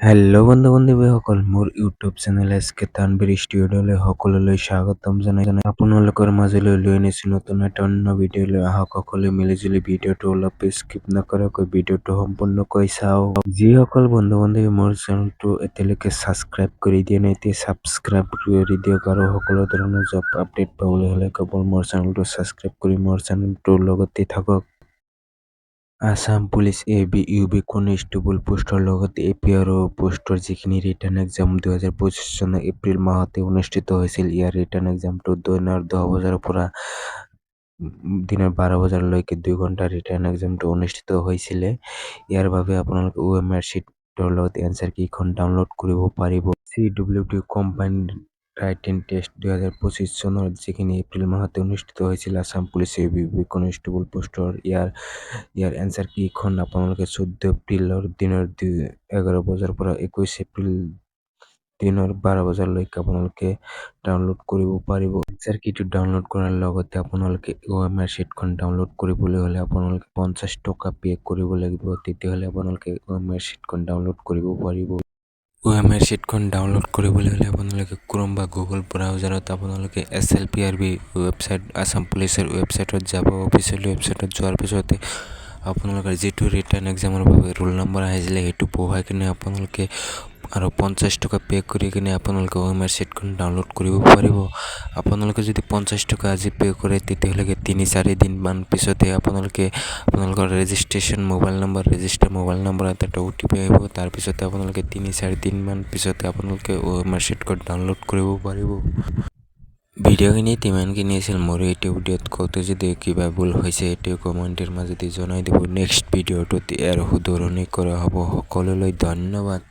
Hello' বন্ধু-বান্ধৱীসকল, মোৰ YouTube channel এছকে তানবীৰ ষ্টুডিঅ'লৈ সকলোলৈ স্বাগতম জনাই আপোনালোকৰ মাজলৈ লৈ আনিছোঁ নতুন এটা অন্য ভিডিঅ' লৈ। আহক সকলোৱে মিলিজুলি ভিডিঅ'টো অলপ স্কিপ নকৰাকৈ ভিডিঅ'টো সম্পূৰ্ণকৈ চাওক। যিসকল বন্ধু-বান্ধৱী মোৰ চেনেলটো এতিয়ালৈকে ছাবস্ক্ৰাইব কৰি দিয়া নাই, এতিয়া ছাবস্ক্ৰাইব কৰি দিয়ক আৰু সকলো ধৰণৰ জব আপডেট পাবলৈ হ'লে কেৱল মোৰ চেনেলটো ছাবস্ক্ৰাইব কৰি মোৰ চেনেলটোৰ লগতে থাকক। আসাম পুলিচ ABUB কনষ্টেবল পোষ্টৰ লগতে APRO পোষ্টৰ যিখিনি ৰিটাৰ্ণ এক্সাম 2025 চনৰ এপ্ৰিল মাহতে অনুষ্ঠিত হৈছিল, ইয়াৰ ৰিটাৰ্ণ এক্সামটো দিনৰ 10 বজাৰ পৰা দিনৰ 12 বজালৈকে 2 ঘণ্টা ৰিটাৰ্ণ এক্সামটো অনুষ্ঠিত হৈছিলে। ইয়াৰ বাবে আপোনালোকে OMR শ্বীটৰ লগত এনচাৰ কিখন ডাউনলোড কৰিব পাৰিব। CWT কম্বাইণ্ড ৰাইটিং টেষ্ট 2025 চনৰ যিখিনি এপ্ৰিল মাহতে অনুষ্ঠিত হৈছিল আসাম পুলিচ ABUB কনষ্টেবল পোষ্টৰ ইয়াৰ এনচাৰ কিখন আপোনালোকে 14 এপ্ৰিলৰ দিনৰ 11 বজাৰ পৰা 21 এপ্ৰিল দিনৰ 12 বজালৈকে আপোনালোকে ডাউনলোড কৰিব পাৰিব। এনচাৰ কিটো ডাউনলোড কৰাৰ লগতে আপোনালোকে OMR শ্বীটখন ডাউনলোড কৰিবলৈ হ'লে আপোনালোকে 50 টকা পে' কৰিব লাগিব, তেতিয়াহ'লে আপোনালোকে OMR শ্বীটখন ডাউনলোড কৰিব পাৰিব। OMR শ্বীটখন ডাউনলোড কৰিবলৈ হ'লে আপোনালোকে ক্ৰোম বা গুগল ব্ৰাউজাৰত আপোনালোকে SLPRB ৱেবছাইট আসাম পুলিচৰ ৱেবছাইটত যাব। অফিচিয়েল ৱেবছাইটত যোৱাৰ পিছতে আপোনালোকৰ যিটো ৰিটাৰ্ণ এক্সামৰ বাবে ৰোল নম্বৰ আহিছিলে সেইটো বহুৱাই কিনে আপোনালোকে আৰু 50 টকা পে' কৰি কিনে আপোনালোকে OMR শ্বীটখন ডাউনলোড কৰিব পাৰিব। আপোনালোকে যদি 50 টকা আজি পে' কৰে, তেতিয়াহ'লে 3-4 দিনমান পিছতে আপোনালোকৰ ৰেজিষ্টাৰ মোবাইল নম্বৰ এটা OTP আহিব। তাৰপিছতে আপোনালোকে 3-4 দিনমান পিছতে আপোনালোকে OMR শ্বীটখন ডাউনলোড কৰিব পাৰিব। ভিডিঅ'খিনিত ইমানখিনি আছিল। মোৰ এইটো ভিডিঅ'ত কওঁতে যদি কিবা ভুল হৈছে এইটো কমেণ্টৰ মাজতে জনাই দিব। নেক্সট ভিডিঅ'টোত ইয়াৰ শুধৰণি কৰা হ'ব। সকলোলৈ ধন্যবাদ।